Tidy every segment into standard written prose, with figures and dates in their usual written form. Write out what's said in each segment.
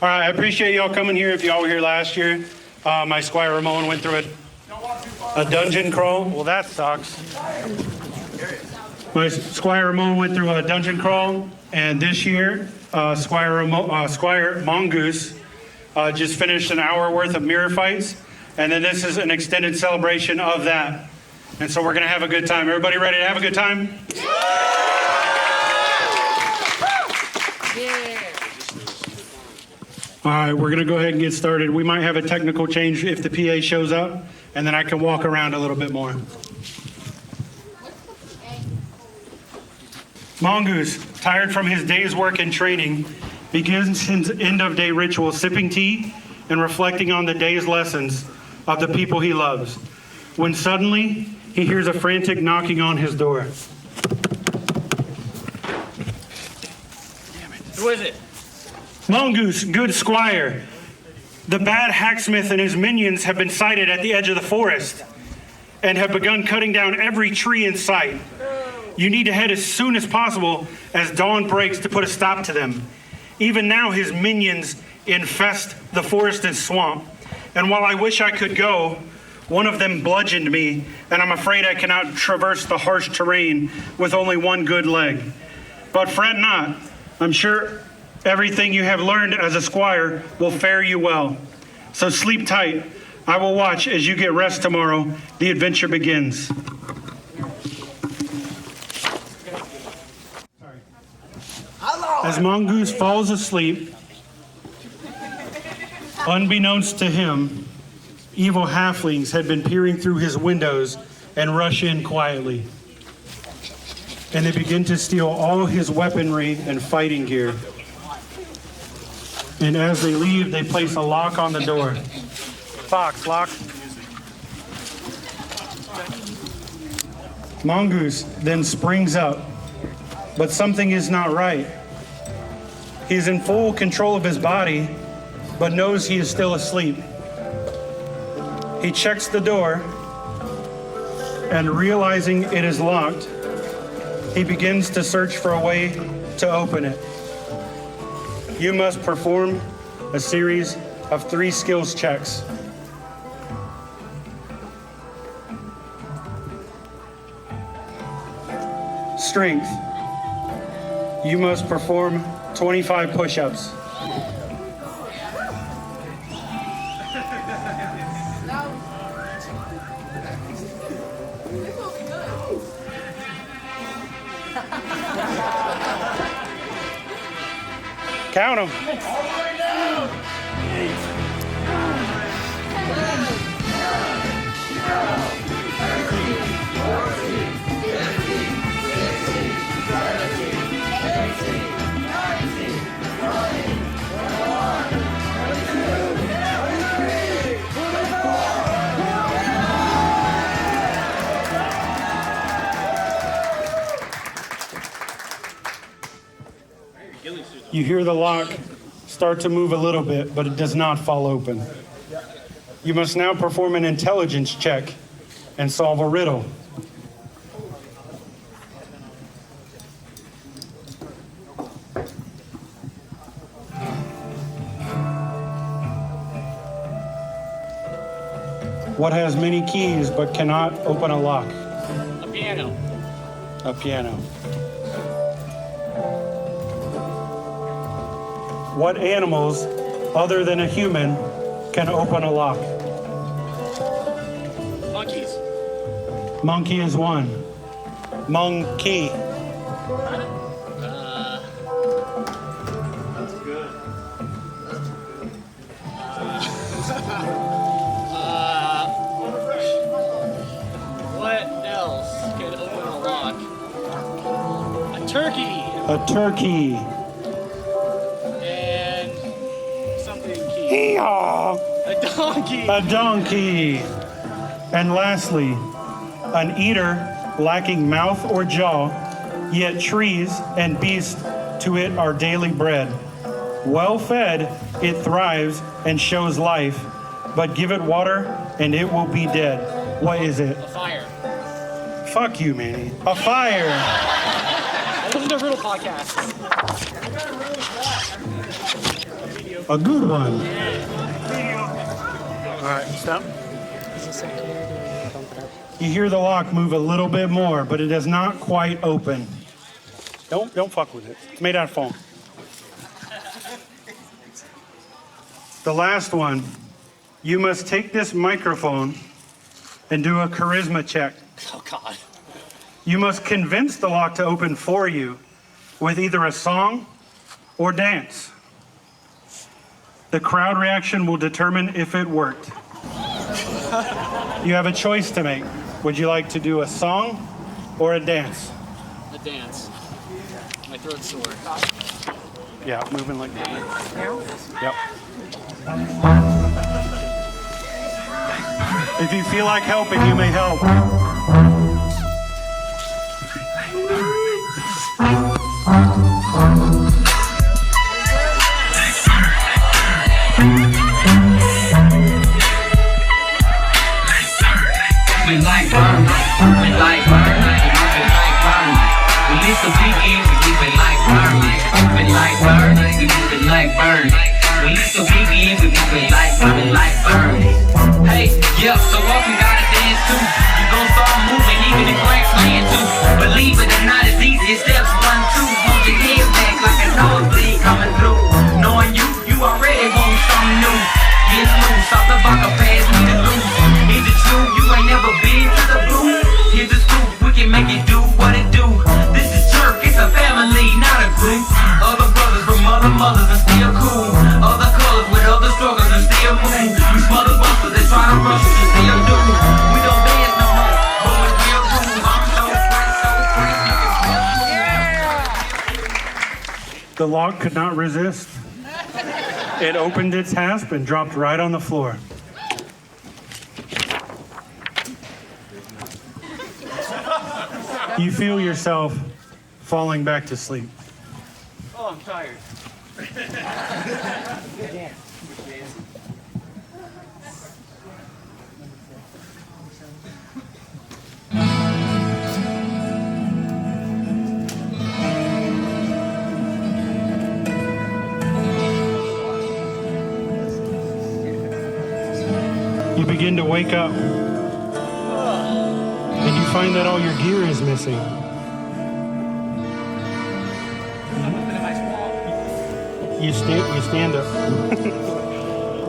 All right, I appreciate y'all coming here. If y'all were here last year, my Squire Ramon went through a dungeon crawl. Well, that sucks. My Squire Ramon went through a dungeon crawl, and this year, Squire Mongoose just finished an hour worth of mirror fights, and then this is an extended celebration of that. And so we're going to have a good time. Everybody ready to have a good time? All right, we're going to go ahead and get started. We might have a technical change if the PA shows up, and then I can walk around a little bit more. Mongoose, tired from his day's work and training, begins his end-of-day ritual sipping tea and reflecting on the day's lessons of the people he loves, when suddenly he hears a frantic knocking on his door. Damn it. Who is it? Mongoose, good squire. The Bad Hacksmith and his minions have been sighted at the edge of the forest and have begun cutting down every tree in sight. You need to head as soon as possible as dawn breaks to put a stop to them. Even now, his minions infest the forest and swamp. And while I wish I could go, one of them bludgeoned me, and I'm afraid I cannot traverse the harsh terrain with only one good leg. But fret not. I'm sure everything you have learned as a squire will fare you well. So sleep tight. I will watch as you get rest tomorrow. The adventure begins. As Mongoose falls asleep, unbeknownst to him, evil halflings had been peering through his windows and rush in quietly. And they begin to steal all his weaponry and fighting gear. And as they leave, they place a lock on the door. Fox, lock. Mongoose then springs up, but something is not right. He is in full control of his body, but knows he is still asleep. He checks the door, and realizing it is locked, he begins to search for a way to open it. You must perform a series of 3 skills checks. Strength. You must perform 25 push-ups. Count them. You hear the lock start to move a little bit, but it does not fall open. You must now perform an intelligence check and solve a riddle. What has many keys but cannot open a lock? A piano. A piano. What animals, other than a human, can open a lock? Monkeys. Monkey is one. Monkey. That's good. What else can open a lock? A turkey. A turkey. And something key. Hee-haw. A donkey. A donkey. And lastly, an eater lacking mouth or jaw, yet trees and beasts to it are daily bread. Well fed, it thrives and shows life, but give it water and it will be dead. What is it? A fire. Fuck you, Manny. A fire. I listen to riddle podcasts. A good one. All right, stop. You hear the lock move a little bit more, but it is not quite open. Don't fuck with it. It's made out of foam. The last one, you must take this microphone and do a charisma check. Oh, God. You must convince the lock to open for you with either a song or dance. The crowd reaction will determine if it worked. You have a choice to make. Would you like to do a song or a dance? A dance. My throat's sore. Yeah, moving like that. Yep. If you feel like helping, you may help. We like burn, we like burn, we like burn. We used to be in, we like burn, we like burn, we like burn. We used to be in, we like burn. Hey, yeah, so often gotta dance too. You gon' start moving, even the cracks land too. Believe it or not, it's easy. Steps 1, 2, hold your head back like a nosebleed coming through. Knowing you already want something new. Get loose, off the vodka, pass me the loot. Is it true? You ain't never been to the blue. Here's the scoop, we can make it do what it do. This is jerk, it's a family, not a group. Other brothers from other mothers are still cool. Other colors with other struggles and still move. We smother busters that try to rush us and still do. We don't dance no more, but we still groove. I'm so fresh. The lock could not resist. It opened its hasp and dropped right on the floor. You feel yourself falling back to sleep. Oh, I'm tired. You begin to wake up, and you find that all your gear is missing. You stand up.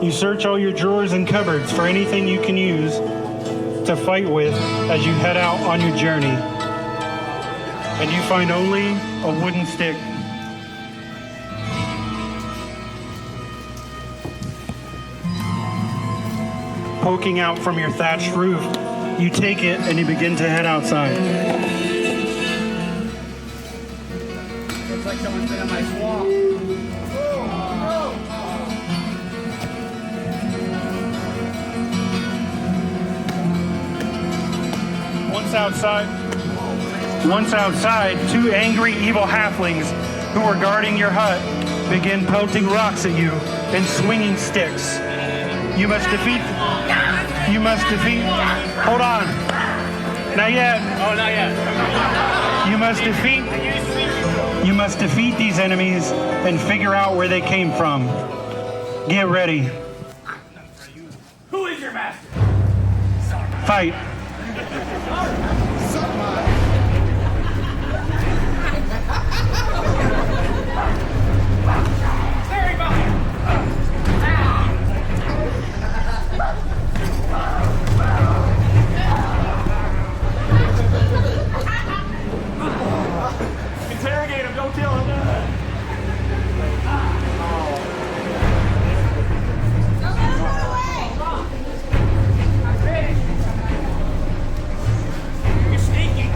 You search all your drawers and cupboards for anything you can use to fight with as you head out on your journey. And you find only a wooden stick. Poking out from your thatched roof, you take it and you begin to head outside. Looks like someone's been in my swamp. Once outside, 2 angry, evil halflings who were guarding your hut begin pelting rocks at you and swinging sticks. You must defeat. Hold on. Not yet. Oh, not yet. You must defeat these enemies and figure out where they came from. Get ready. Who is your master? Fight. Very behind. Interrogate him, don't kill him. You're sneaky.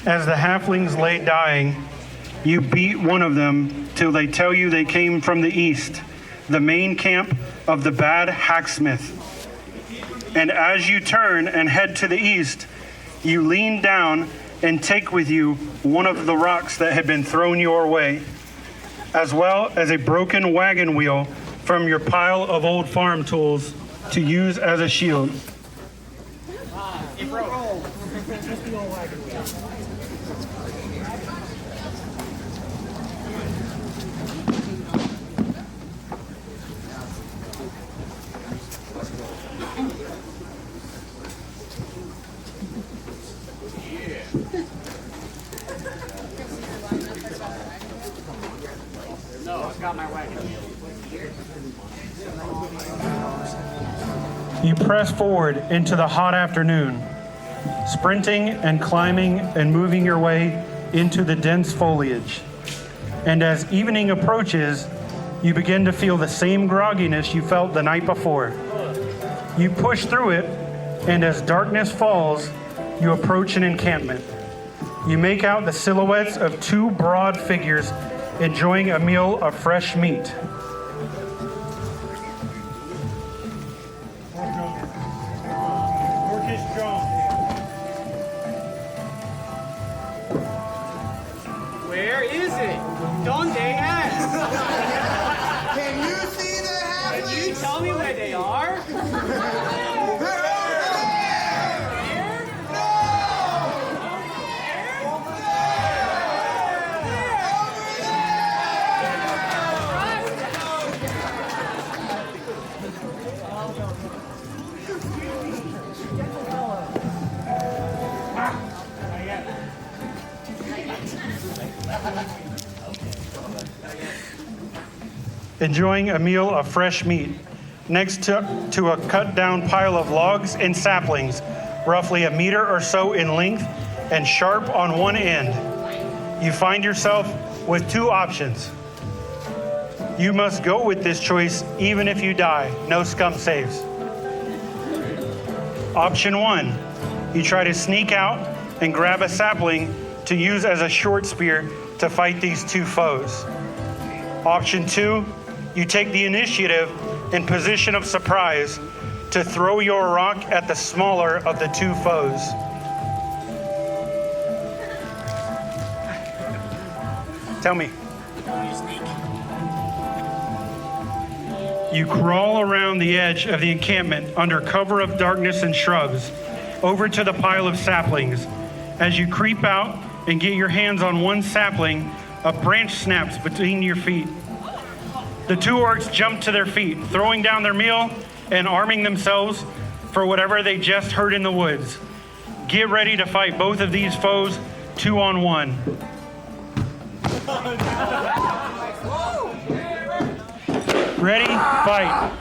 As the halflings lay dying, you beat one of them till they tell you they came from the east, the main camp of the Bad Hacksmith. And as you turn and head to the east, you lean down and take with you one of the rocks that had been thrown your way. as well as a broken wagon wheel from your pile of old farm tools to use as a shield. No, I've got my wagon. You press forward into the hot afternoon, sprinting and climbing and moving your way into the dense foliage. And as evening approaches, you begin to feel the same grogginess you felt the night before. You push through it, and as darkness falls, you approach an encampment. You make out the silhouettes of two broad figures enjoying a meal of fresh meat. Where is it? Donde es? Can you see the Can halflings? you tell me where they are? Enjoying a meal of fresh meat next to a cut down pile of logs and saplings, roughly a meter or so in length and sharp on one end. You find yourself with two options. You must go with this choice even if you die. No scum saves. Option 1, you try to sneak out and grab a sapling to use as a short spear to fight these two foes. Option 2, you take the initiative in position of surprise to throw your rock at the smaller of the two foes. Tell me. You crawl around the edge of the encampment under cover of darkness and shrubs, over to the pile of saplings. As you creep out and get your hands on one sapling, a branch snaps between your feet. The two orcs jump to their feet, throwing down their meal and arming themselves for whatever they just heard in the woods. Get ready to fight both of these foes 2-on-1. Ready, fight.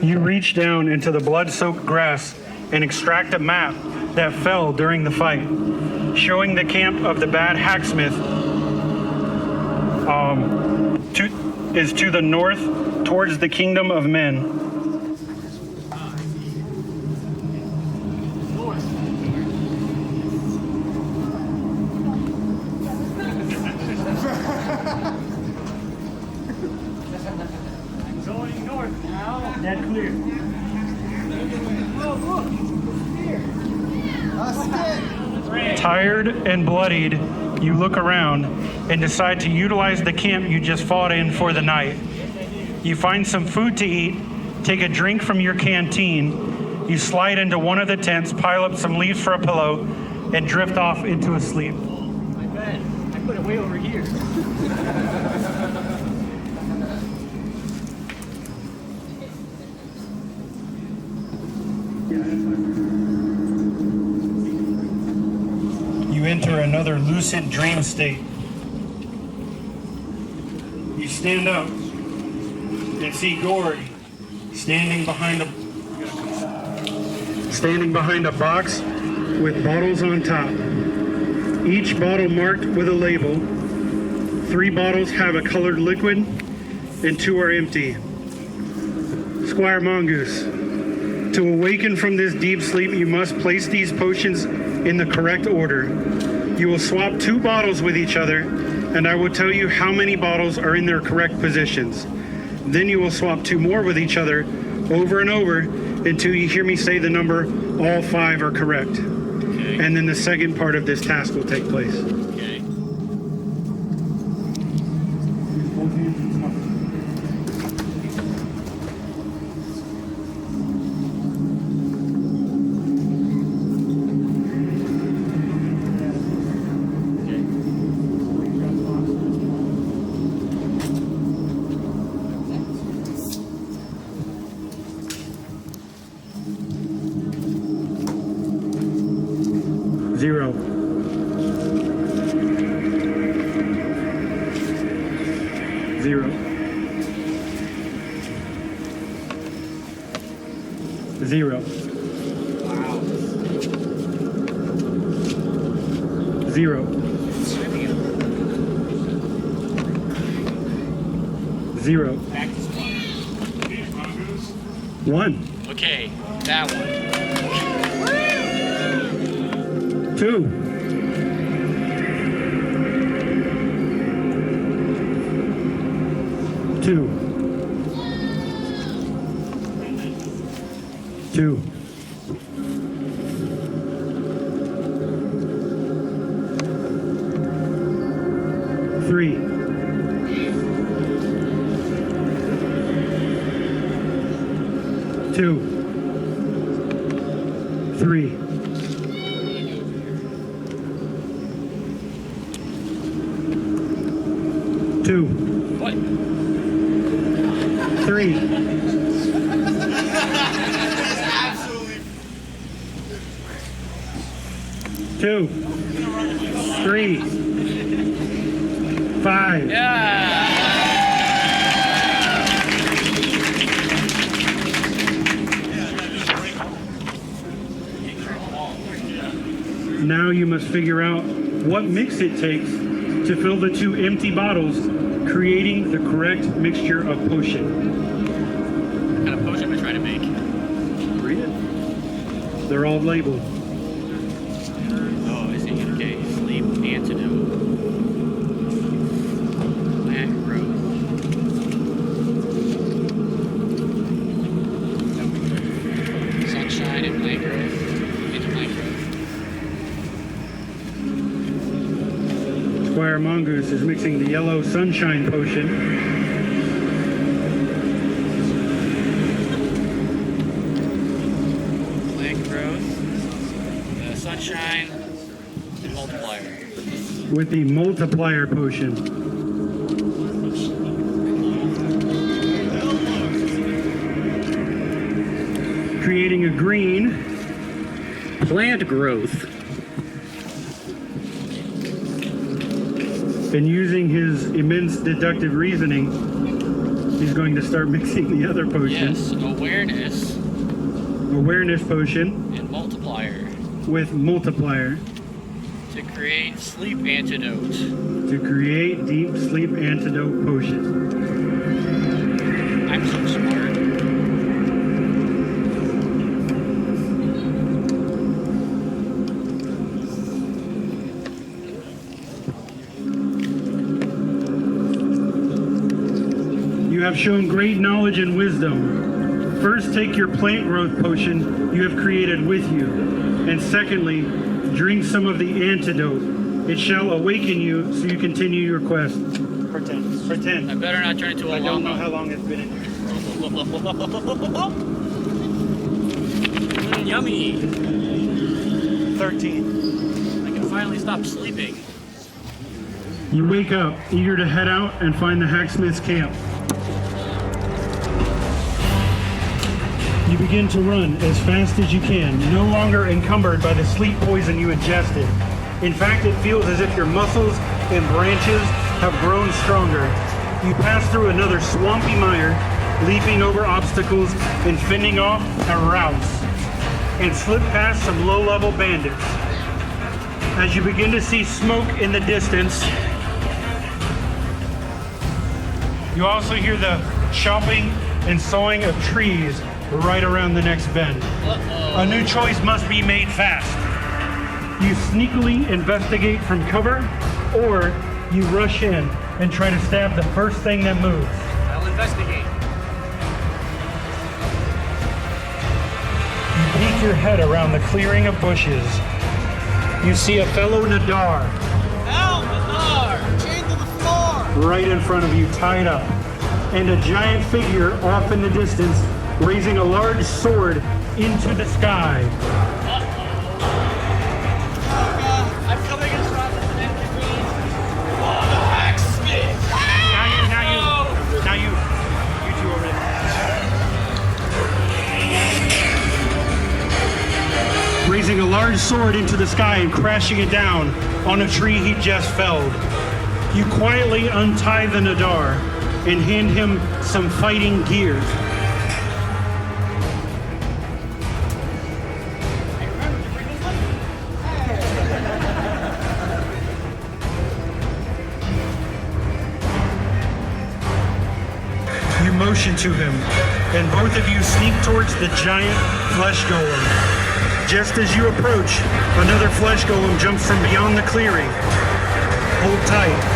You reach down into the blood-soaked grass and extract a map that fell during the fight, showing the camp of the Bad Hacksmith is to the north towards the kingdom of men. Going north now. Dead clear. Tired and bloodied, you look around and decide to utilize the camp you just fought in for the night. You find some food to eat, take a drink from your canteen, you slide into one of the tents, pile up some leaves for a pillow, and drift off into a sleep. My bed. I put it way over here. You enter another lucid dream state. You stand up and see Gord standing behind a box with bottles on top. Each bottle marked with a label. 3 bottles have a colored liquid and 2 are empty. Squire Mongoose, To awaken from this deep sleep, you must place these potions in the correct order. You will swap 2 bottles with each other, and I will tell you how many bottles are in their correct positions. Then you will swap 2 more with each other over and over until you hear me say the number, all 5 are correct. Okay. And then the second part of this task will take place. Okay. Zero. Zero. Zero. Wow. Zero. Zero. Back to Squire. 1. Okay, that one. 2. 2. 2. 3. 2. 3. 2. What? 3. Absolutely. 2. 3. 5. Yeah. Now you must figure out what mix it takes to fill the 2 empty bottles, creating the correct mixture of potion. What kind of potion am I trying to make? Read it. They're all labeled. Oh, I see. Okay. Sleep antidote. Plant growth. Sunshine and plant growth. Into plant growth. Squire Mongoose is mixing the yellow sunshine potion. Plant growth. Sunshine. And multiplier. With the multiplier potion. Creating a green plant growth. And using his immense deductive reasoning, he's going to start mixing the other potion. Yes, awareness Awareness potion and multiplier with multiplier to create sleep antidote. to create deep sleep antidote potion. I'm so smart. You have shown great knowledge and wisdom. First, take your plant growth potion you have created with you. And secondly, drink some of the antidote. It shall awaken you so you continue your quest. Pretend. I Pretend. better not turn into a I don't know llama. how long it's been in here. Yummy. 13. I can finally stop sleeping. You wake up, eager to head out and find the Hacksmith's camp. You begin to run as fast as you can, no longer encumbered by the sleep poison you ingested. In fact, it feels as if your muscles and branches have grown stronger. You pass through another swampy mire, leaping over obstacles and fending off a rouse, and slip past some low-level bandits. As you begin to see smoke in the distance, you also hear the chopping and sawing of trees right around the next bend. A new choice must be made fast. You sneakily investigate from cover, or you rush in and try to stab the first thing that moves. I'll investigate. You peek your head around the clearing of bushes. You see a fellow Nadar Help, Nadar! Chained to the floor! right in front of you, tied up, and a giant figure off in the distance, raising a large sword into the sky. I'm coming as fast as an enemy. The Hacksmith! Now you two over there. Raising a large sword into the sky and crashing it down on a tree he just felled. You quietly untie the Nadar and hand him some fighting gear. You motion to him, and both of you sneak towards the giant flesh golem. Just as you approach, another flesh golem jumps from beyond the clearing. Hold tight.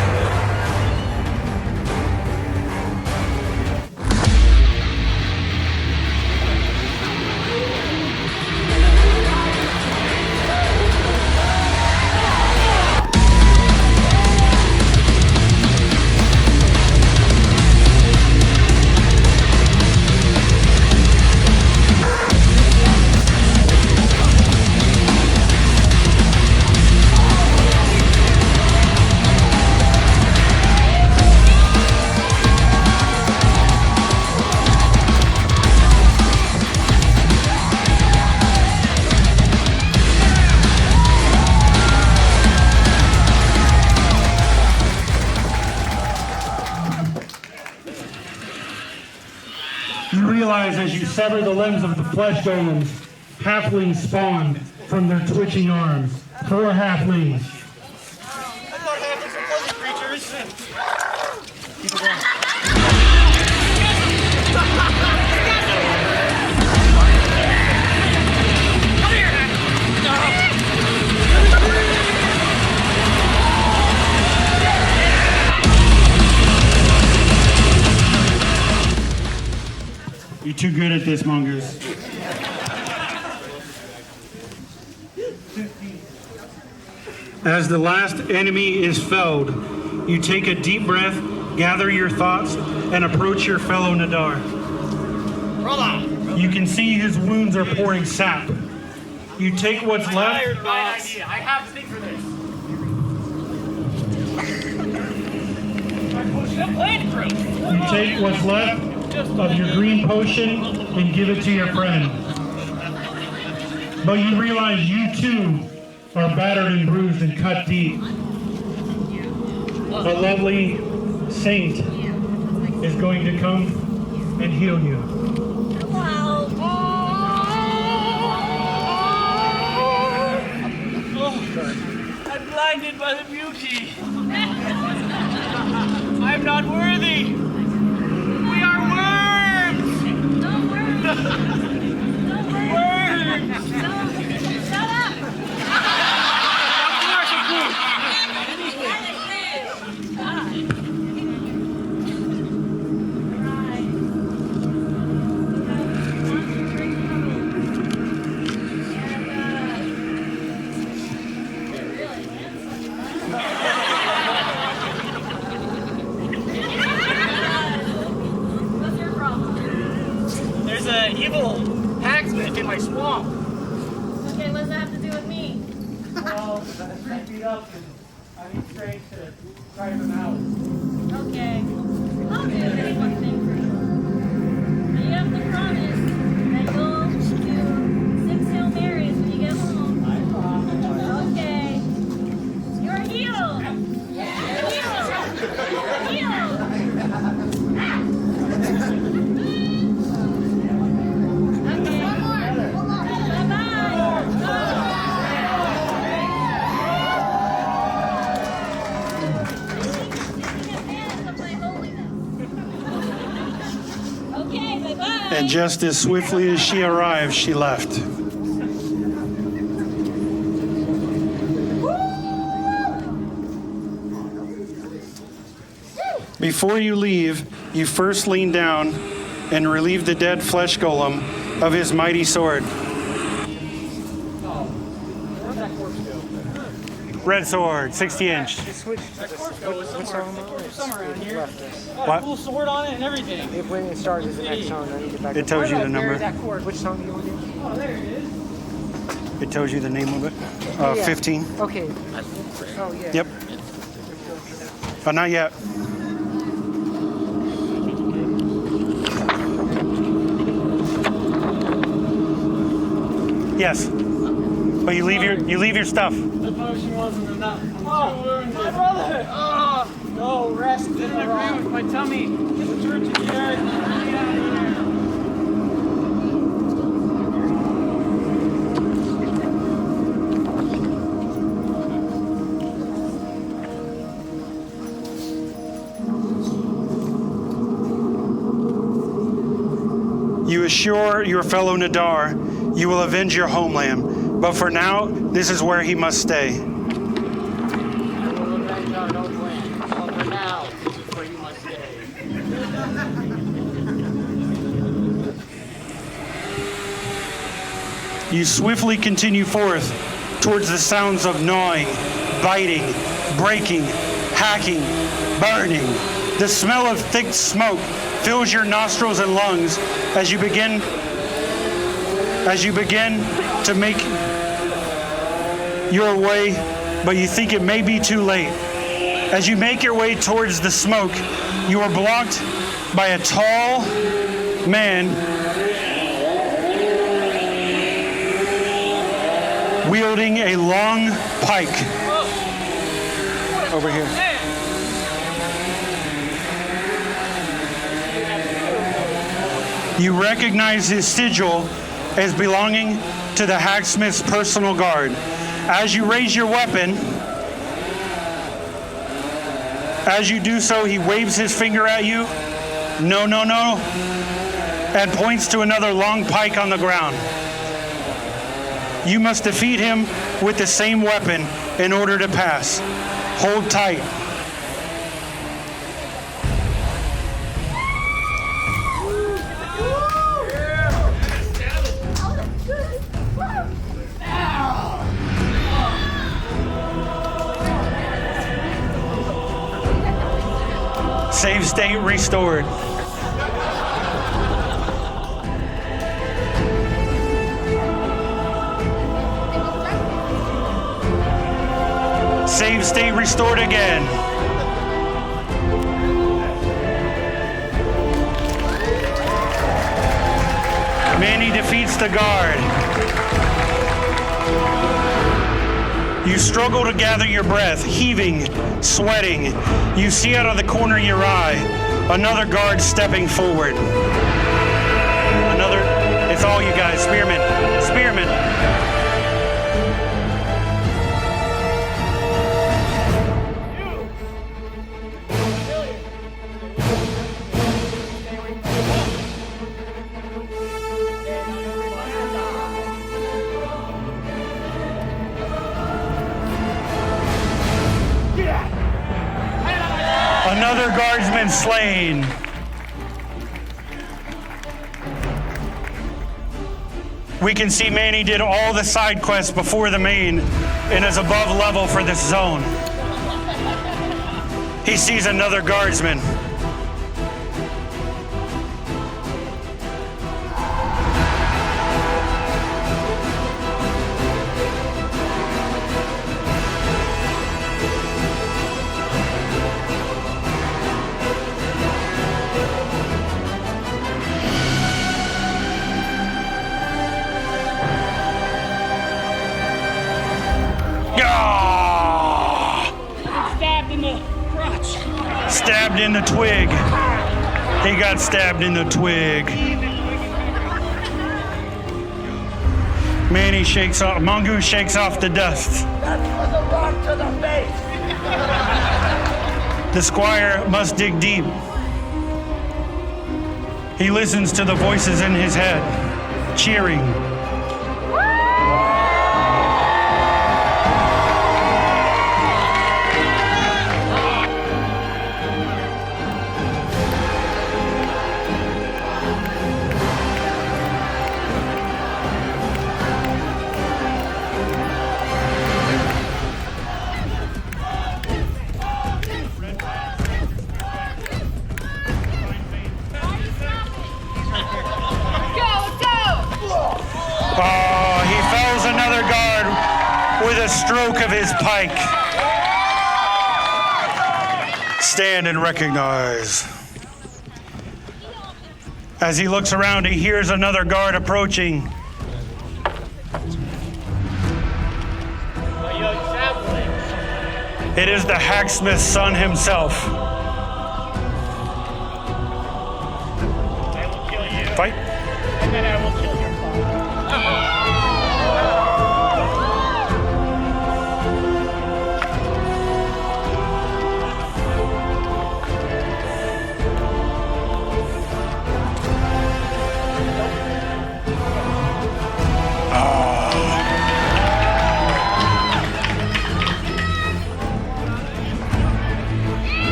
You realize as you sever the limbs of the flesh golems, halflings spawn from their twitching arms. 4 halflings. I thought halflings were pleasant creatures. Keep it going. You're too good at this, Mongoose. As the last enemy is felled, you take a deep breath, gather your thoughts, and approach your fellow Nadar. You can see his wounds are pouring sap. You take what's left. Fine idea. I have the thing for this. You take what's left of your green potion and give it to your friend. But you realize you too are battered and bruised and cut deep. A lovely saint is going to come and heal you. I'm blinded by the beauty. I'm not worthy. We are worms. No worries. No worries. Worms. Shut up. What's your problem? There's an evil hacksmith in my swamp. Okay, what does that have to do with me? Well, I beat up and I need strength to drive him out. Okay. I'll do anything for you. But you have to promise that you'll do 6 Hail Marys when you get home. I promise. Okay. You're healed. You're healed. You're healed. Okay. Bye-bye. Okay, bye-bye. And just as swiftly as she arrived, she left. Before you leave, you first lean down and relieve the dead flesh golem of his mighty sword. Red sword, 60-inch. Somewhere around here. What? Full sword on it and everything. When it starts is the next song, then you get back. It tells you the number. That chord. Which song do you want to do? Oh, there it is. It tells you the name of it. Yeah. 15. Okay. Oh yeah. Yep. But not yet. Yes. But you leave your stuff. The potion wasn't enough. I'm too wounded. My brother! Oh, no, rest. Didn't agree with my tummy. The church is dead. Get out of here. You assure your fellow Nadar you will avenge your homeland, but for now, this is where he must stay. We'll avenge our homeland. But for now, this is where you must stay. You swiftly continue forth towards the sounds of gnawing, biting, breaking, hacking, burning. The smell of thick smoke fills your nostrils and lungs as you begin to make your way, but you think it may be too late. As you make your way towards the smoke, you are blocked by a tall man wielding a long pike. Over here. You recognize his sigil as belonging to the Hacksmith's personal guard. As you raise your weapon, as you do so, he waves his finger at you. No, no, no. And points to another long pike on the ground. You must defeat him with the same weapon in order to pass. Hold tight. Save state restored. Save state restored again. Manny defeats the guard. You struggle to gather your breath, heaving, sweating. You see out of the corner of your eye another guard stepping forward. It's all you guys, spearmen. Spearmen. Another guardsman slain. We can see Manny did all the side quests before the main and is above level for this zone. He sees another guardsman. Stabbed in the twig. He got stabbed in the twig. Manny shakes off, Mongoose shakes off the dust. That was a rock to the face. The squire must dig deep. He listens to the voices in his head, cheering. Oh, he fells another guard with a stroke of his pike. Stand and recognize. As he looks around, he hears another guard approaching. It is the hacksmith's son himself. I will kill you. Fight. And then I will kill your father.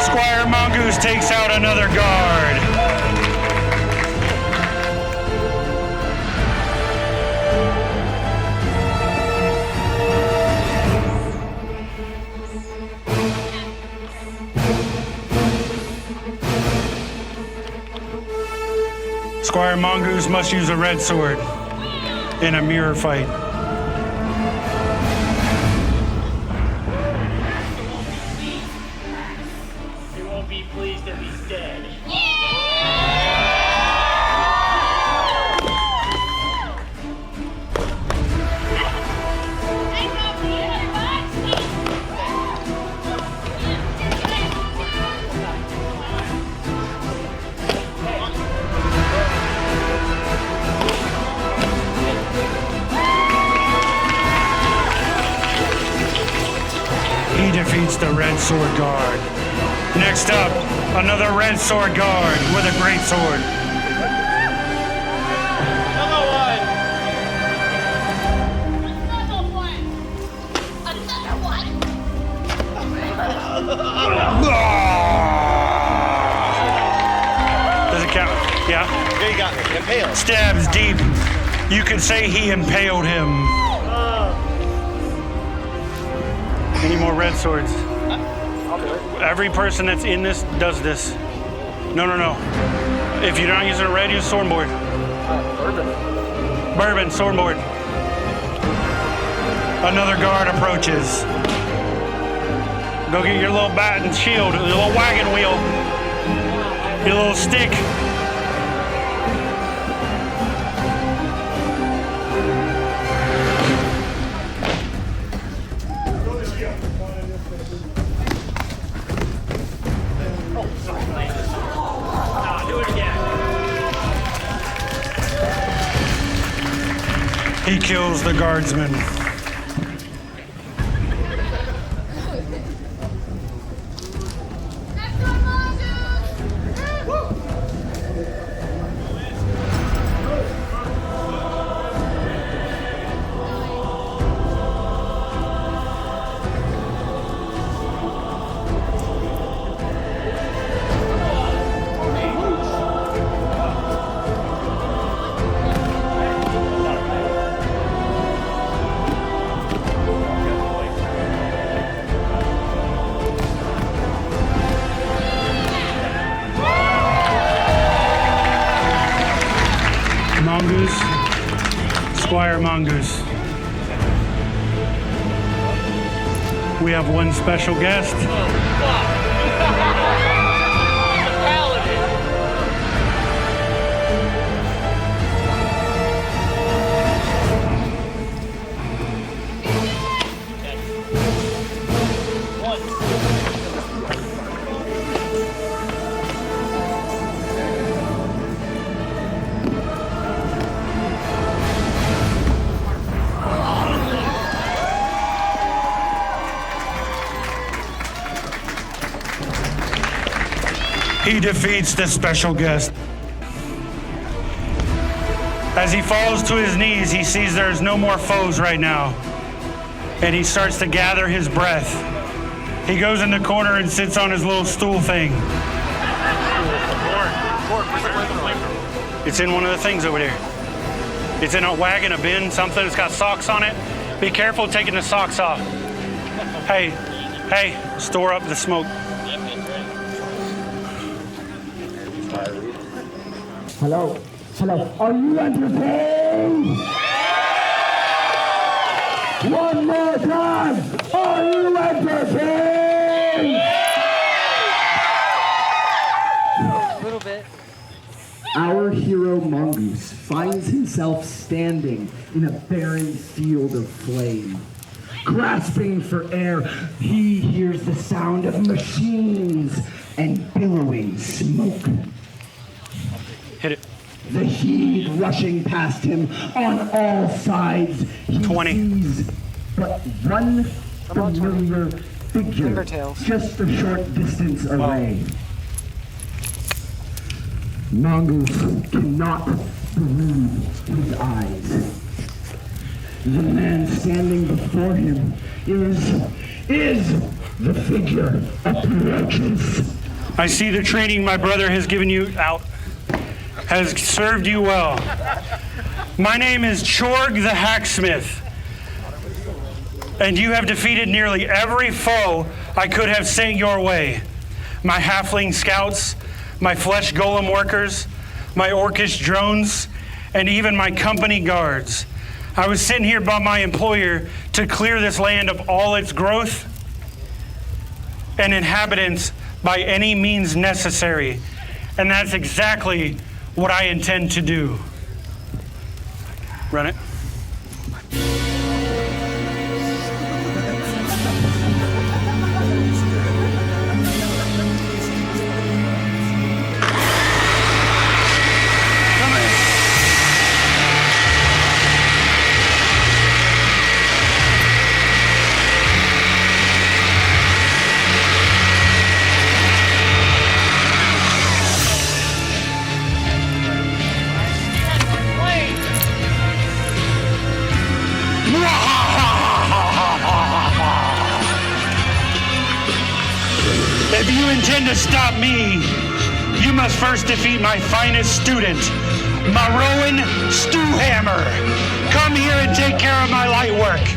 Squire Mongoose takes out another guard. Squire Mongoose must use a red sword in a mirror fight. You won't be pleased if he's dead. He defeats the red sword guard. Next up, another red sword guard with a great sword. Another one. Another one. Does it count? Yeah. There you got me. Impaled. Stabs deep. You could say he impaled him. Any more red swords? Every person that's in this does this. No. If you're not using a red, use swordboard. Bourbon, swordboard. Another guard approaches. Go get your little bat and shield, your little wagon wheel, your little stick. Do it again. He kills the guardsman. Mongoose, Squire Mongoose. We have one special guest. He defeats the special guest. As he falls to his knees, he sees there's no more foes right now. And he starts to gather his breath. He goes in the corner and sits on his little stool thing. It's in one of the things over there. It's in a wagon, a bin, something that's got socks on it. Be careful taking the socks off. Hey, store up the smoke. Hello. Are you entertained? One more time. Are you entertained? A little bit. Our hero Mongoose finds himself standing in a barren field of flame. Grasping for air, he hears the sound of machines and billowing smoke. Hit it. The heat rushing past him on all sides. He 20. sees but one familiar figure Fingertails. just a short distance away. Mongoose cannot believe his eyes. The man standing before him is the figure approaches. I see the training my brother has given you has served you well. My name is Chorg the Hacksmith, and you have defeated nearly every foe I could have sent your way. My halfling scouts, my flesh golem workers, my orcish drones, and even my company guards. I was sent here by my employer to clear this land of all its growth and inhabitants by any means necessary. And that's exactly what I intend to do. Run it. If you intend to stop me, you must first defeat my finest student, Marowan Stewhammer. Come here and take care of my light work.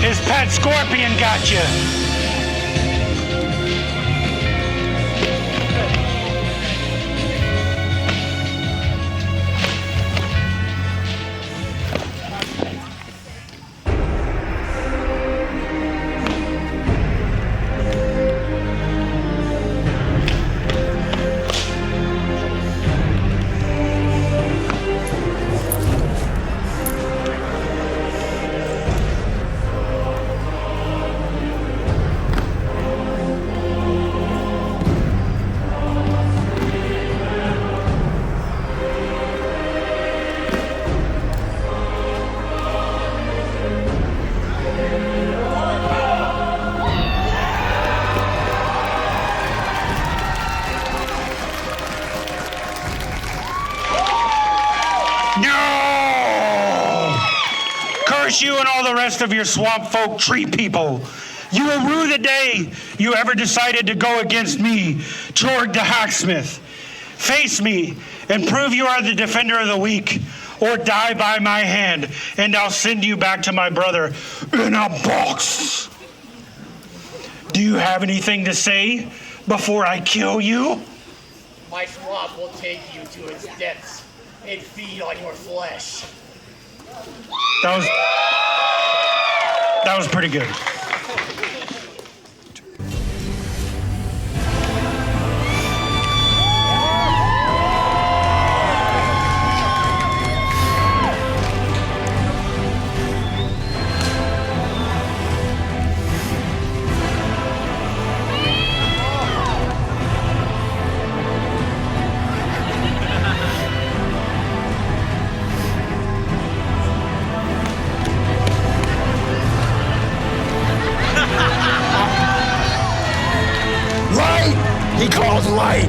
His pet scorpion got you. Curse you and all the rest of your swamp folk tree people. You will rue the day you ever decided to go against me, Chorg the Hacksmith. Face me and prove you are the defender of the weak, or die by my hand, and I'll send you back to my brother in a box. Do you have anything to say before I kill you? My swamp will take you to its depths and feed on your flesh. That was pretty good. He calls light.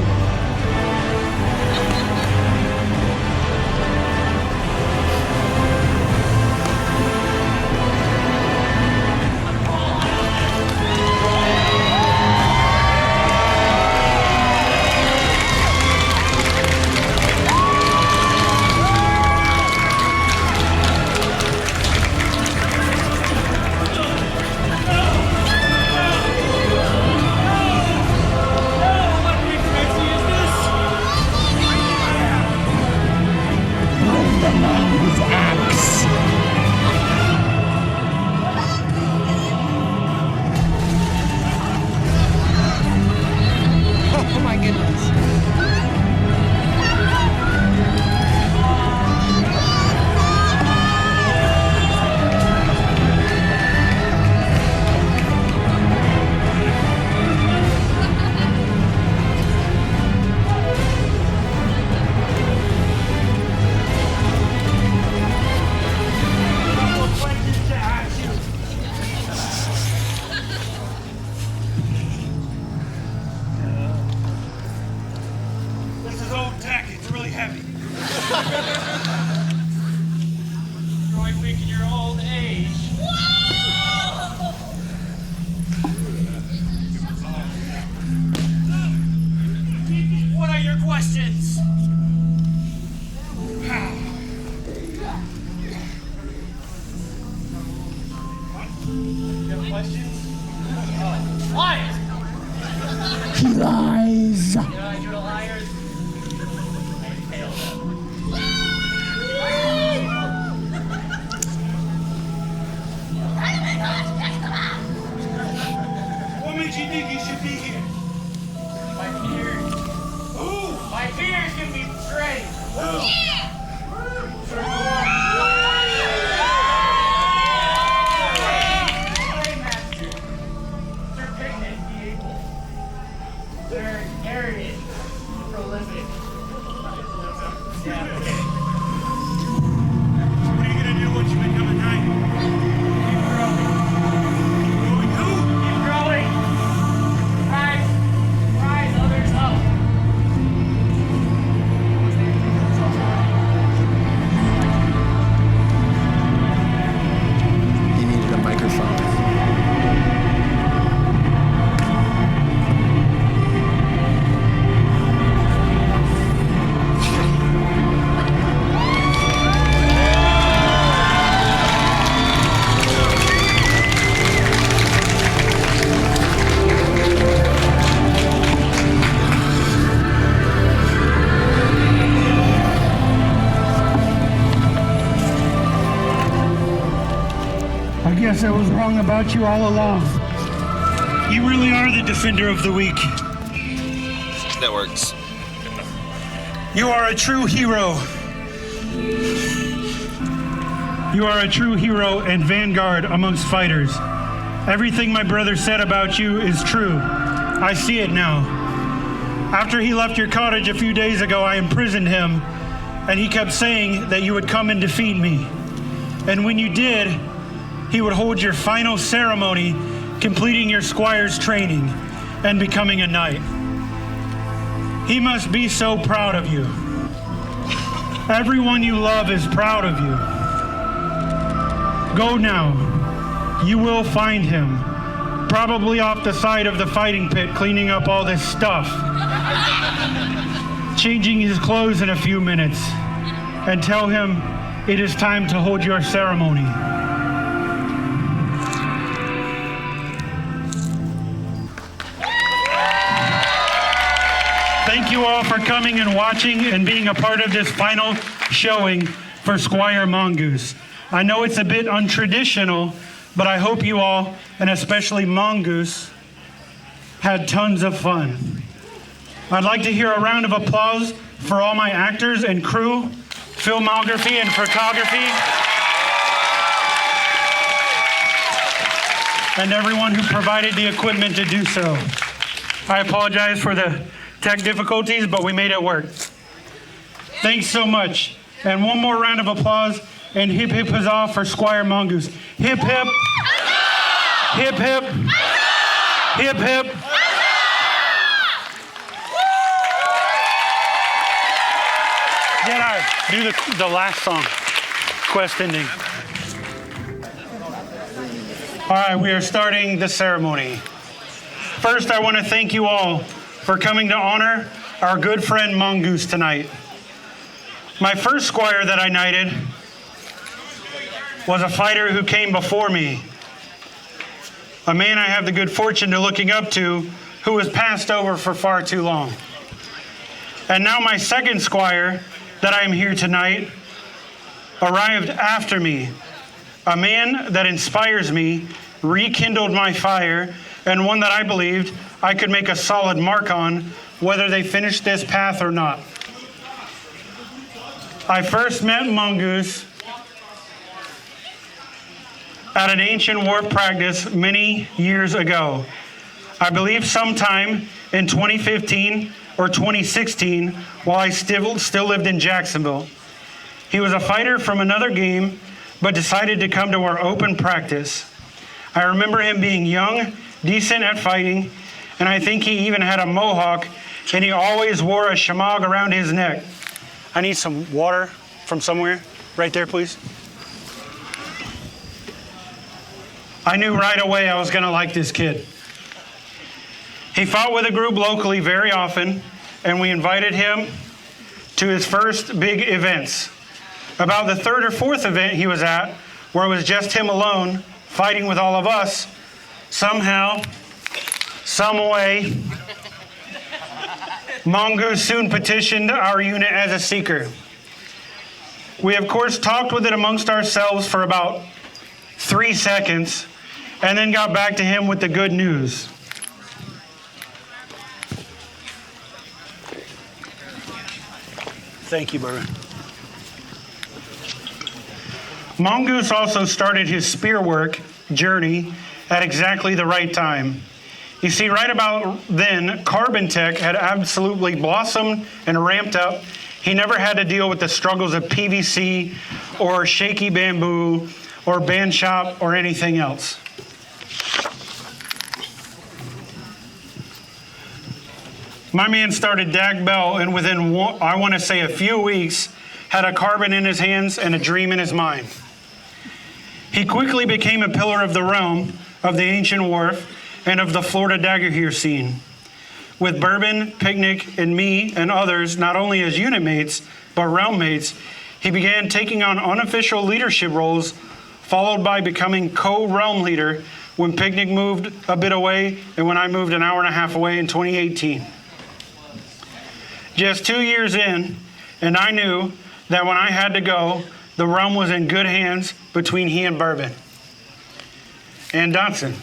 Growing weak in your old age. What are your questions? You have questions? Liars! He lies. You know I do to liars? I impale them. What makes you think you should be here? My fears. Who? My fears can be betrayed. They're arrogant, prolific. Yeah, okay. What are you gonna do once you become a knight? Keep growing. Going who? Keep growing. Rise others up. He needed a microphone. I guess I was wrong about you all along. You really are the defender of the weak. That works. You are a true hero. You are a true hero and vanguard amongst fighters. Everything my brother said about you is true. I see it now. After he left your cottage a few days ago, I imprisoned him, and he kept saying that you would come and defeat me. And when you did, he would hold your final ceremony, completing your squire's training and becoming a knight. He must be so proud of you. Everyone you love is proud of you. Go now. You will find him. Probably off the side of the fighting pit cleaning up all this stuff. Changing his clothes in a few minutes. And tell him it is time to hold your ceremony. Thank you all for coming and watching and being a part of this final showing for Squire Mongoose. I know it's a bit untraditional, but I hope you all, and especially Mongoose, had tons of fun. I'd like to hear a round of applause for all my actors and crew, filmography and photography, and everyone who provided the equipment to do so. I apologize for the tech difficulties, but we made it work. Thanks so much. And one more round of applause and hip hip huzzah for Squire Mongoose. Hip hip. Hip hip. Hip hip. Jedi, do the last song. Quest ending. All right, we are starting the ceremony. First, I want to thank you all for coming to honor our good friend Mongoose tonight. My first squire that I knighted was a fighter who came before me, a man I have the good fortune to looking up to who was passed over for far too long. And now my second squire that I am here tonight arrived after me, a man that inspires me, rekindled my fire, and one that I believed I could make a solid mark on, whether they finished this path or not. I first met Mongoose at an ancient war practice many years ago. I believe sometime in 2015 or 2016 while I still lived in Jacksonville. He was a fighter from another game, but decided to come to our open practice. I remember him being young, decent at fighting, and I think he even had a mohawk, and he always wore a shamag around his neck. I need some water from somewhere. Right there, please. I knew right away I was going to like this kid. He fought with a group locally very often, and we invited him to his first big events. About the third or fourth event he was at, where it was just him alone, fighting with all of us, somehow, some way, Mongoose soon petitioned our unit as a seeker. We, of course, talked with it amongst ourselves for about 3 seconds, and then got back to him with the good news. Thank you, Bourbon. Mongoose also started his spear work journey at exactly the right time. You see, right about then, carbon tech had absolutely blossomed and ramped up. He never had to deal with the struggles of PVC or shaky bamboo or band shop or anything else. My man started Dag Bell, and within, I want to say, a few weeks, had a carbon in his hands and a dream in his mind. He quickly became a pillar of the realm of the ancient wharf and of the Florida dagger here scene. With Bourbon, Picnic, and me and others, not only as unit mates, but realm mates, he began taking on unofficial leadership roles, followed by becoming co-realm leader when Picnic moved a bit away and when I moved an hour and a half away in 2018. Just 2 years in, and I knew that when I had to go, the realm was in good hands between he and Bourbon. And Dotson.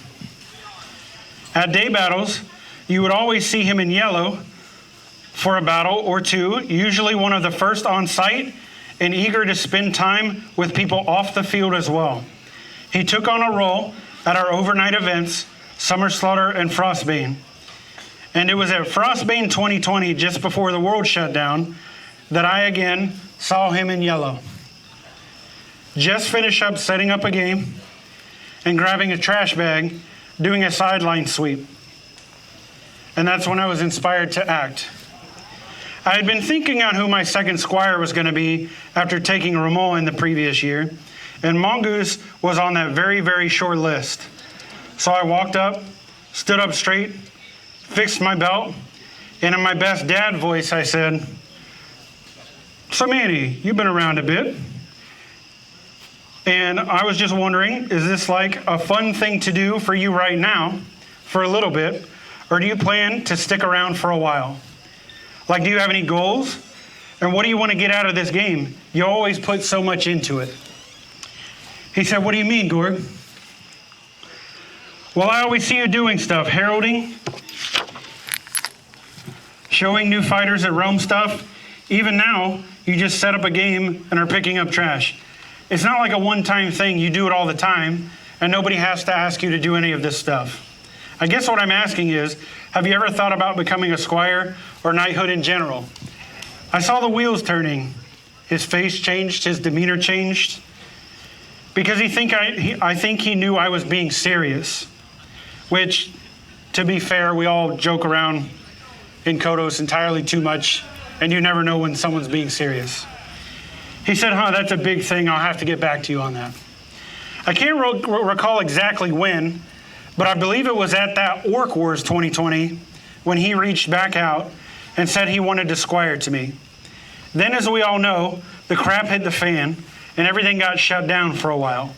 At day battles, you would always see him in yellow for a battle or two, usually one of the first on site and eager to spend time with people off the field as well. He took on a role at our overnight events, Summer Slaughter and Frostbane. And it was at Frostbane 2020, just before the world shut down, that I again saw him in yellow. Just finished up setting up a game and grabbing a trash bag, doing a sideline sweep. And that's when I was inspired to act. I had been thinking on who my second squire was going to be after taking Rameau in the previous year, and Mongoose was on that very, very short list. So I walked up, stood up straight, fixed my belt, and in my best dad voice I said, "So Manny, you've been around a bit. And I was just wondering, is this like a fun thing to do for you right now, for a little bit, or do you plan to stick around for a while? Like, do you have any goals? And what do you want to get out of this game? You always put so much into it." He said, "What do you mean, Gord?" "Well, I always see you doing stuff, heralding, showing new fighters at Rome stuff. Even now, you just set up a game and are picking up trash. It's not like a one-time thing. You do it all the time, and nobody has to ask you to do any of this stuff. I guess what I'm asking is, have you ever thought about becoming a squire or knighthood in general?" I saw the wheels turning. His face changed, his demeanor changed, because I think he knew I was being serious, which, to be fair, we all joke around in Kodos entirely too much, and you never know when someone's being serious. He said, "Huh, that's a big thing. I'll have to get back to you on that." I can't recall exactly when, but I believe it was at that Orc Wars 2020 when he reached back out and said he wanted to squire to me. Then, as we all know, the crap hit the fan and everything got shut down for a while.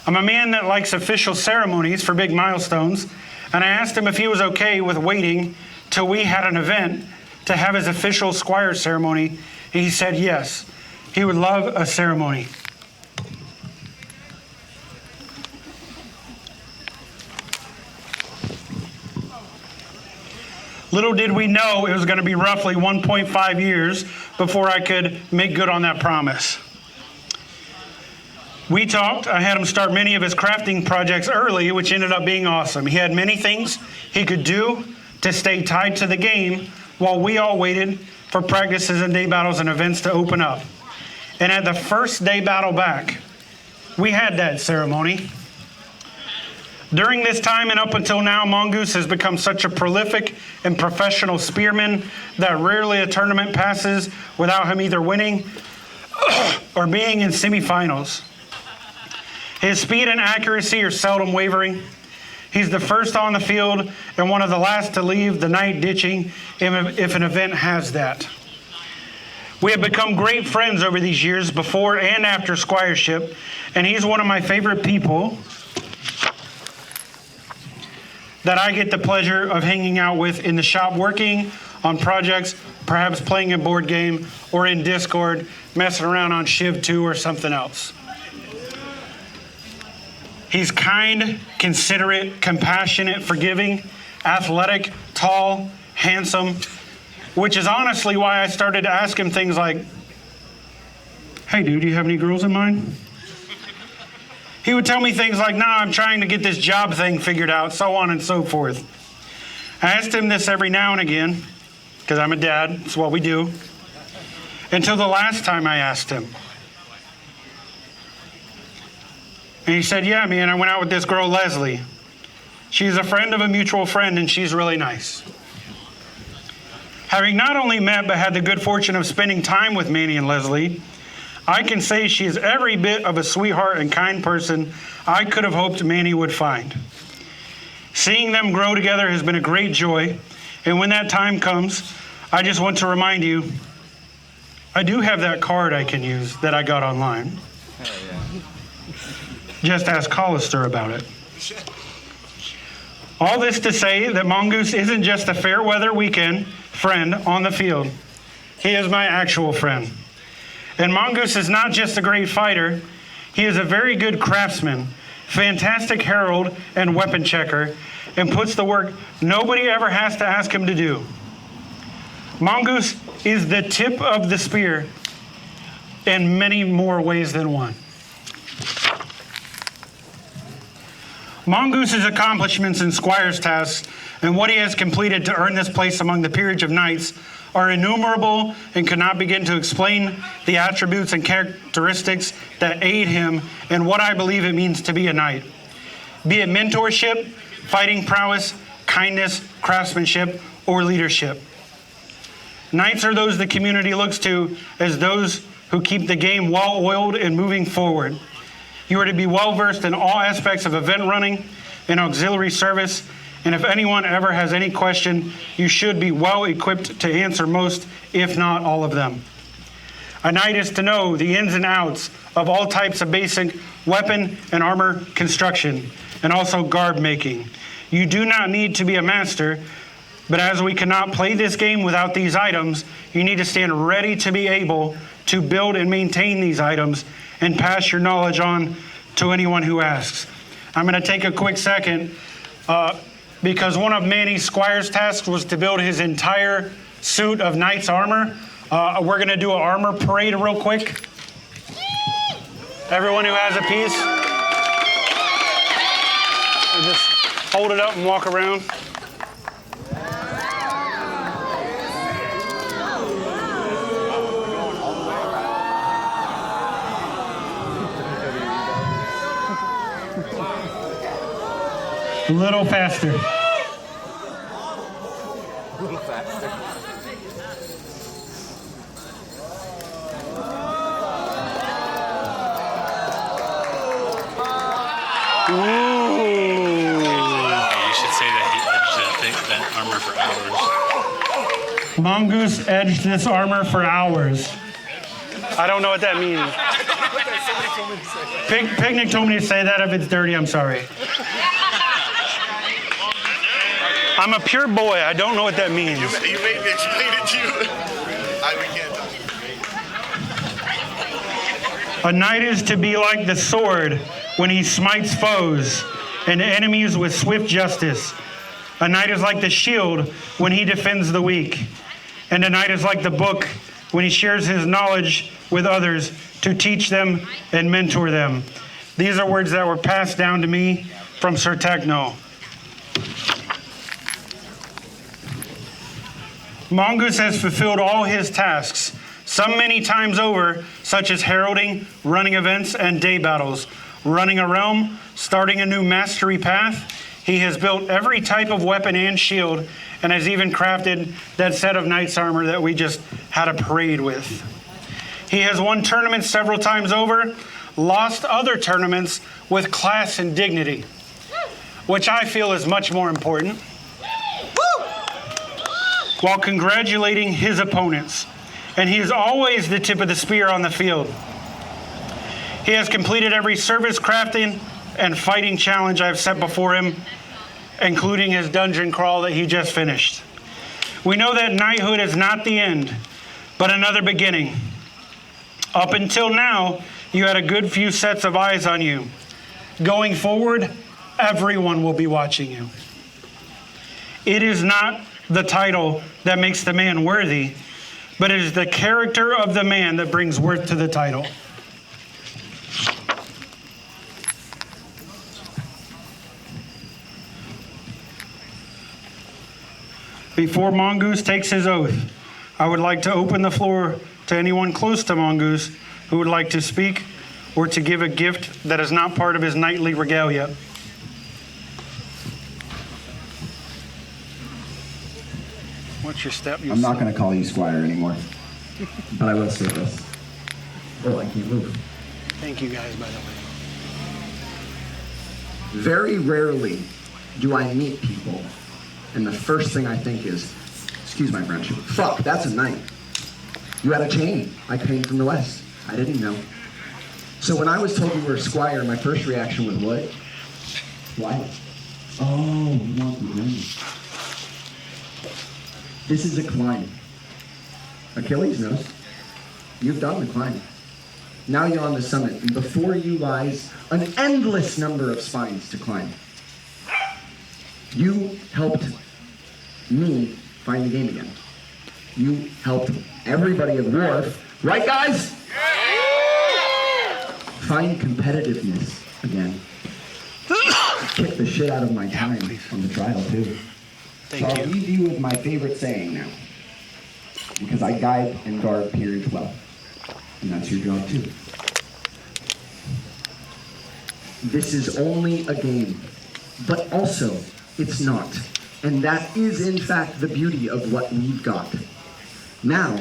I'm a man that likes official ceremonies for big milestones, and I asked him if he was okay with waiting till we had an event to have his official squire ceremony, and he said yes. He would love a ceremony. Little did we know it was going to be roughly 1.5 years before I could make good on that promise. We talked. I had him start many of his crafting projects early, which ended up being awesome. He had many things he could do to stay tied to the game while we all waited for practices and day battles and events to open up. And at the first day battle back, we had that ceremony. During this time and up until now, Mongoose has become such a prolific and professional spearman that rarely a tournament passes without him either winning or being in semifinals. His speed and accuracy are seldom wavering. He's the first on the field and one of the last to leave the night ditching if an event has that. We have become great friends over these years before and after squireship, and he's one of my favorite people that I get the pleasure of hanging out with in the shop, working on projects, perhaps playing a board game, or in Discord, messing around on Shiv 2 or something else. He's kind, considerate, compassionate, forgiving, athletic, tall, handsome, which is honestly why I started to ask him things like, "Hey dude, do you have any girls in mind?" He would tell me things like, "Nah, I'm trying to get this job thing figured out," so on and so forth. I asked him this every now and again, because I'm a dad, it's what we do, until the last time I asked him. And he said, "Yeah, man, I went out with this girl, Leslie. She's a friend of a mutual friend, and she's really nice." Having not only met, but had the good fortune of spending time with Manny and Leslie, I can say she is every bit of a sweetheart and kind person I could have hoped Manny would find. Seeing them grow together has been a great joy, and when that time comes, I just want to remind you, I do have that card I can use that I got online. Just ask Hollister about it. All this to say that Mongoose isn't just a fair weather weekend friend on the field. He is my actual friend. And Mongoose is not just a great fighter, he is a very good craftsman, fantastic herald and weapon checker, and puts the work nobody ever has to ask him to do. Mongoose is the tip of the spear in many more ways than one. Mongoose's accomplishments in Squire's tasks and what he has completed to earn this place among the peerage of knights are innumerable and could not begin to explain the attributes and characteristics that aid him in what I believe it means to be a knight. Be it mentorship, fighting prowess, kindness, craftsmanship, or leadership. Knights are those the community looks to as those who keep the game well-oiled and moving forward. You are to be well versed in all aspects of event running and auxiliary service, and if anyone ever has any question, you should be well equipped to answer most, if not all of them. A knight is to know the ins and outs of all types of basic weapon and armor construction, and also garb making. You do not need to be a master, but as we cannot play this game without these items, you need to stand ready to be able to build and maintain these items and pass your knowledge on to anyone who asks. I'm going to take a quick second because one of Manny's Squire's tasks was to build his entire suit of knight's armor. We're going to do an armor parade real quick. Everyone who has a piece, just hold it up and walk around. A little faster. Armor for hours. Mongoose edged this armor for hours. I don't know what that means. Picnic told me to say that. If it's dirty, I'm sorry. I'm a pure boy. I don't know what that means. You made me explain it to you. We can't. A knight is to be like the sword when he smites foes and enemies with swift justice. A knight is like the shield when he defends the weak. And a knight is like the book when he shares his knowledge with others to teach them and mentor them. These are words that were passed down to me from Sir Techno. Mongoose has fulfilled all his tasks, some many times over, such as heralding, running events, and day battles, running a realm, starting a new mastery path. He has built every type of weapon and shield, and has even crafted that set of knight's armor that we just had a parade with. He has won tournaments several times over, lost other tournaments with class and dignity, which I feel is much more important, while congratulating his opponents. And he is always the tip of the spear on the field. He has completed every service, crafting, and fighting challenge I've set before him, including his dungeon crawl that he just finished. We know that knighthood is not the end, but another beginning. Up until now, you had a good few sets of eyes on you. Going forward, everyone will be watching you. It is not the title that makes the man worthy, but it is the character of the man that brings worth to the title. Before Mongoose takes his oath, I would like to open the floor to anyone close to Mongoose who would like to speak or to give a gift that is not part of his knightly regalia. What's your step? I'm not going to call you Squire anymore, but I will say this. Oh, I can't move. Thank you guys, by the way. Very rarely do I meet people, and the first thing I think is, excuse my French, fuck, that's a knight. You had a chain. I came from the West. I didn't know. So when I was told you were a Squire, my first reaction was what? Why? Oh, you want the ring. This is a climb. Achilles knows. You've done the climb. Now you're on the summit, and before you lies an endless number of spines to climb. You helped me find the game again. You helped everybody at Wharf, right guys? Find competitiveness again. Kick the shit out of my time on the trial too. So I'll leave you with my favorite saying now, because I guide and guard periods well, and that's your job too. This is only a game, but also it's not, and that is in fact the beauty of what we've got. Now,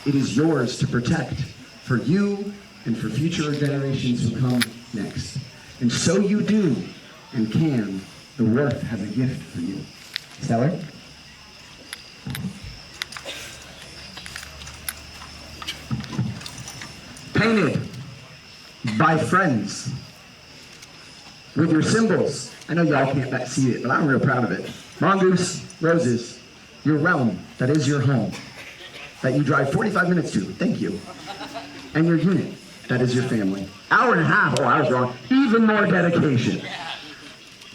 it is yours to protect for you and for future generations who come next. And so you do, and can. The Wharf has a gift for you. Stellar? Painted by friends with your symbols. I know y'all can't see it, but I'm real proud of it. Mongoose, roses, your realm, that is your home, that you drive 45 minutes to, thank you. And your unit, that is your family. Hour and a half, oh I was wrong, even more dedication.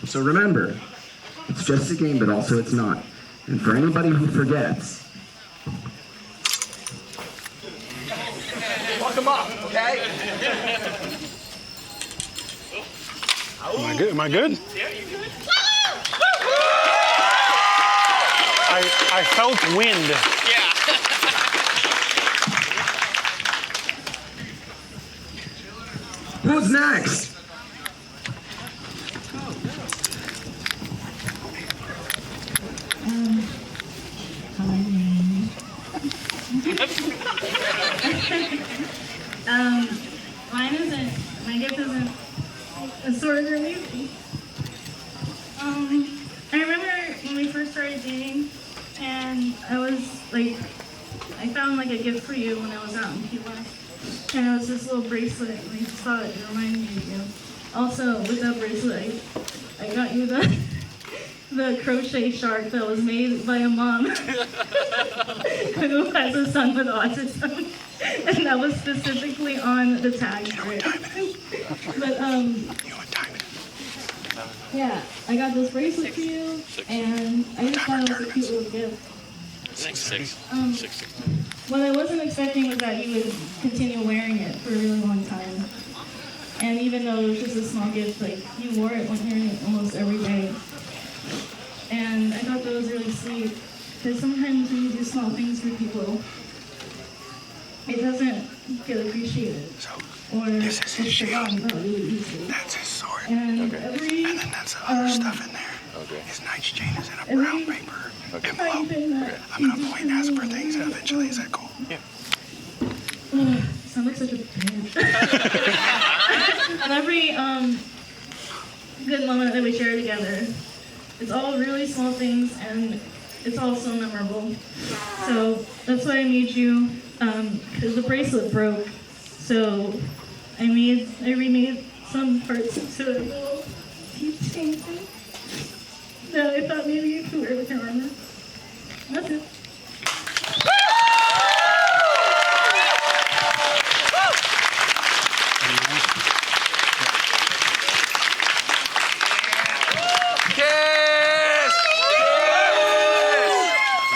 So remember, it's just a game, but also it's not. And for anybody who forgets, Fuck him up, okay? Am I good? Am I good? Yeah, you good? I felt wind. Yeah. who's next? Mine isn't, my gift isn't a sword or anything. I remember when we first started dating, and I was like, I found like a gift for you when I was out in Key West. And it was this little bracelet, and I just thought it reminded me of you. Also, with that bracelet, I got you the crochet shark that was made by a mom who has a son with autism. And that was specifically on the tag for it. But, yeah, I got this bracelet for you, and I just thought it was a cute little gift. What I wasn't expecting was that you would continue wearing it for a really long time. And even though it was just a small gift, like, you wore it when wearing it almost every day. And I thought that was really sweet, because sometimes when you do small things for people, it doesn't get appreciated. Or it's forgotten about really easily. That's his sword. And and then that's the other stuff in there. His knight's chain is in a brown paper envelope. I'm going to point and ask for things eventually. Is that cool? Yeah. Sound like such a bitch. And every good moment that we share together, it's all really small things, and it's all so memorable. So that's why I made you, because the bracelet broke. So I remade some parts into a little keychain that I thought maybe you could wear with your armor. That's it.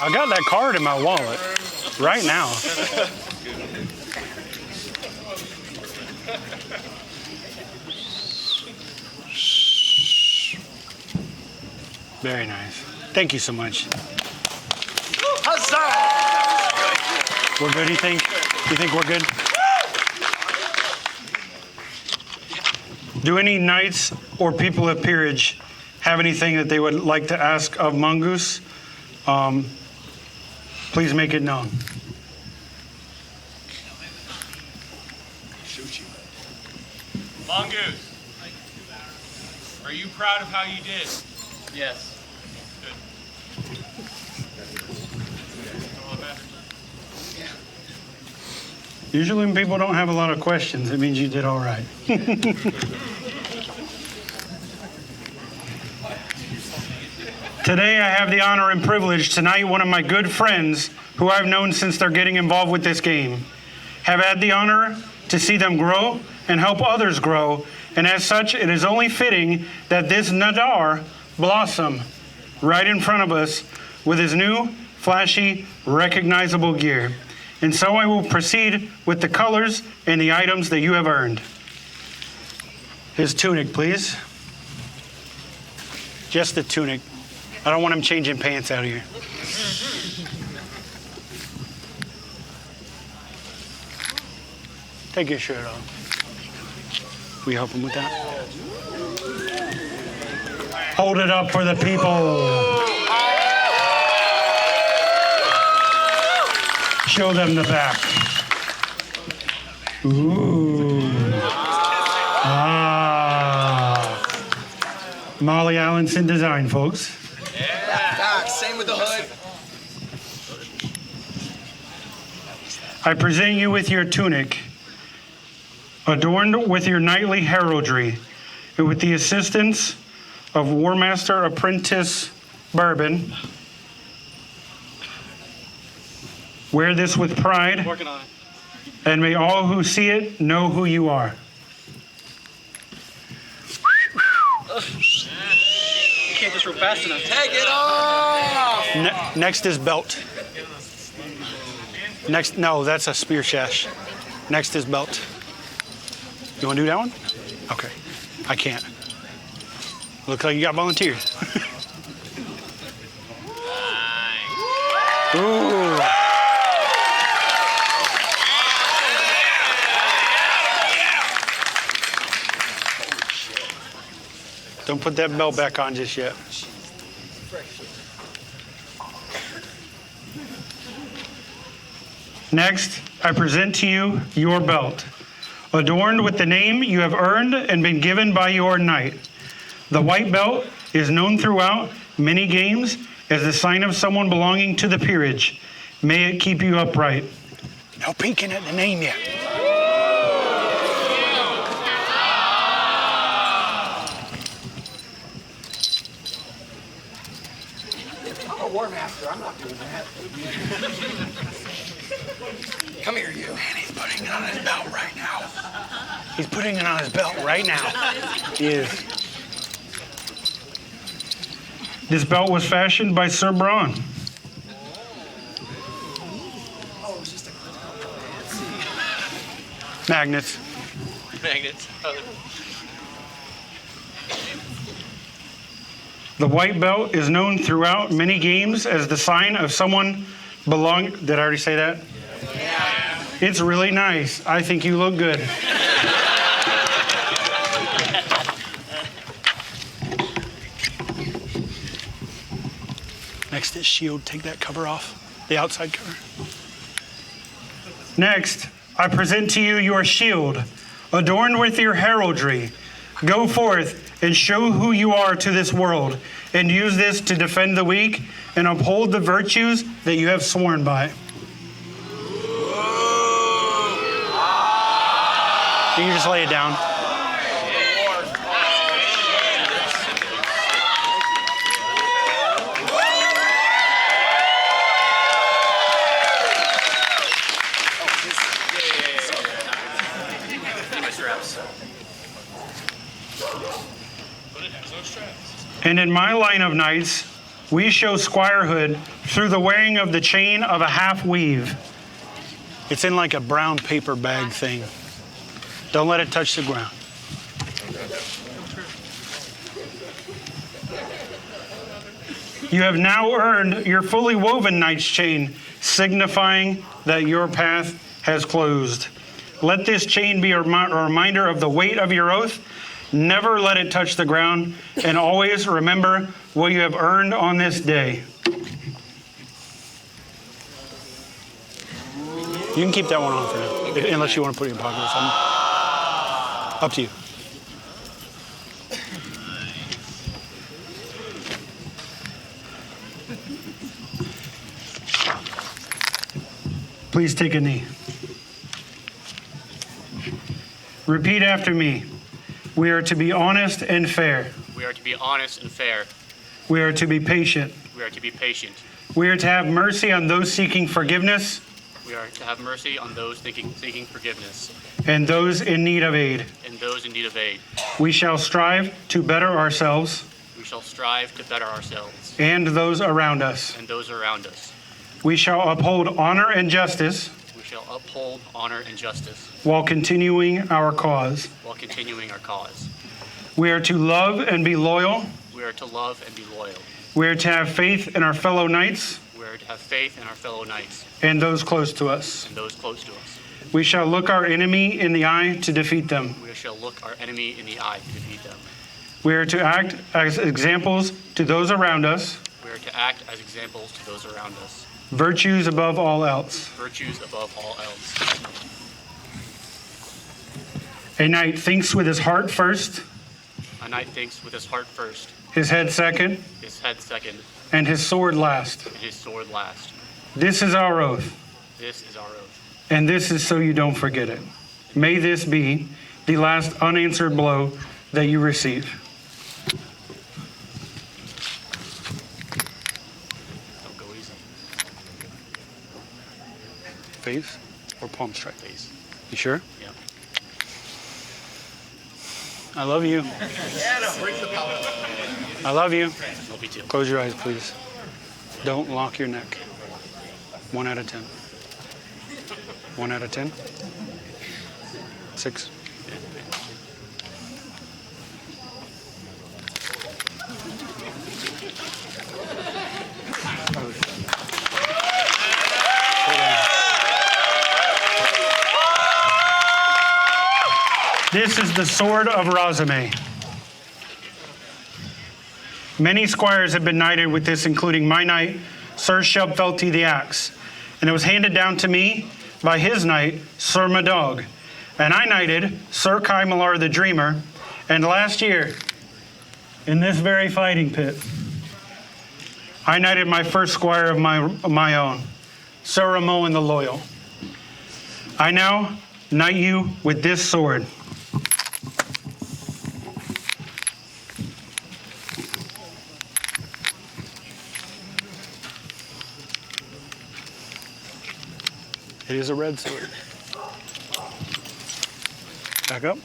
I got that card in my wallet right now. Very nice. Thank you so much. Huzzah! We're good, you think? You think we're good? Do any knights or people of peerage have anything that they would like to ask of Mongoose? Please make it known. Mongoose, are you proud of how you did? Yes. Usually when people don't have a lot of questions, it means you did all right. Today I have the honor and privilege to knight one of my good friends who I've known since they're getting involved with this game. Have had the honor to see them grow and help others grow, and as such, it is only fitting that this Nadar blossom right in front of us with his new, flashy, recognizable gear. And so I will proceed with the colors and the items that you have earned. His tunic, please. Just the tunic. I don't want him changing pants out here. Take your shirt off. We help him with that? Hold it up for the people. Show them the back. Ooh. Ah. Molly Allenson design, folks. Doc, same with the hood. I present you with your tunic, adorned with your knightly heraldry, and with the assistance of War Master Apprentice Bourbon. Wear this with pride, Working on it. and may all who see it know who you are. You can't just run fast enough. Take it off! Next is belt. Next, no, that's a spear sash. Next is belt. You want to do that one? Okay. I can't. Looks like you got volunteers. Ooh. Don't put that belt back on just yet. Next, I present to you your belt, adorned with the name you have earned and been given by your knight. The white belt is known throughout many games as the sign of someone belonging to the peerage. May it keep you upright. No peeking at the name yet. I'm a war master. I'm not doing that. Come here, you. And he's putting it on his belt right now. He's putting it on his belt right now. He is. This belt was fashioned by Sir Braun. Magnets. Magnets. The white belt is known throughout many games as the sign of someone belong. Did I already say that? Yeah. It's really nice. I think you look good. Next is shield. Take that cover off, the outside cover. Next, I present to you your shield, adorned with your heraldry. Go forth and show who you are to this world, and use this to defend the weak and uphold the virtues that you have sworn by. You can just lay it down. And in my line of knights, we show squirehood through the wearing of the chain of a half weave. It's in like a brown paper bag thing. Don't let it touch the ground. You have now earned your fully woven knight's chain, signifying that your path has closed. Let this chain be a reminder of the weight of your oath. Never let it touch the ground, and always remember what you have earned on this day. You can keep that one on for now, unless you want to put it in your pocket or something. Up to you. Please take a knee. Repeat after me. We are to be honest and fair. We are to be honest and fair. We are to be patient. We are to be patient. We are to have mercy on those seeking forgiveness. We are to have mercy on those seeking forgiveness. And those in need of aid. And those in need of aid. We shall strive to better ourselves. We shall strive to better ourselves. And those around us. And those around us. We shall uphold honor and justice. We shall uphold honor and justice. While continuing our cause. While continuing our cause. We are to love and be loyal. We are to love and be loyal. We are to have faith in our fellow knights. We are to have faith in our fellow knights. And those close to us. And those close to us. We shall look our enemy in the eye to defeat them. We shall look our enemy in the eye to defeat them. We are to act as examples to those around us. We are to act as examples to those around us. Virtues above all else. Virtues above all else. A knight thinks with his heart first. A knight thinks with his heart first, his head second, his head second, and his sword last. and his sword last. This is our oath, This is our oath. and this is so you don't forget it. May this be the last unanswered blow that you receive. Don't go easy. Face or palm strike? Face. You sure? Yeah. I love you. I love you. Love you too. Close your eyes, please. Don't lock your neck. 1 out of 10. 1 out of 10. 6. This is the sword of Razame. Many squires have been knighted with this, including my knight, Sir Shubfelty the Axe, and it was handed down to me by his knight, Sir Madog, and I knighted Sir Kai Malar the Dreamer, and last year, in this very fighting pit, I knighted my first squire of my own, Sir Ramon the Loyal. I now knight you with this sword. It is a red sword. Back up.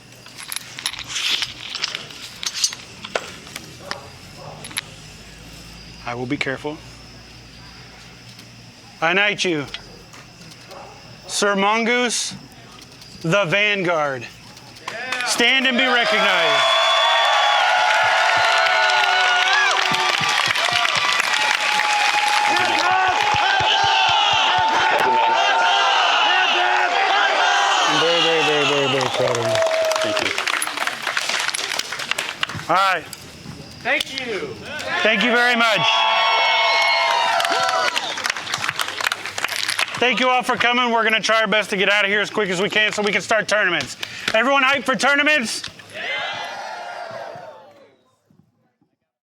I will be careful. I knight you, Sir Mongoose the Vanguard. Stand and be recognized. Very proud of you. Thank you. All right. Thank you. Thank you very much. Thank you all for coming. We're going to try our best to get out of here as quick as we can so we can start tournaments. Everyone hyped for tournaments?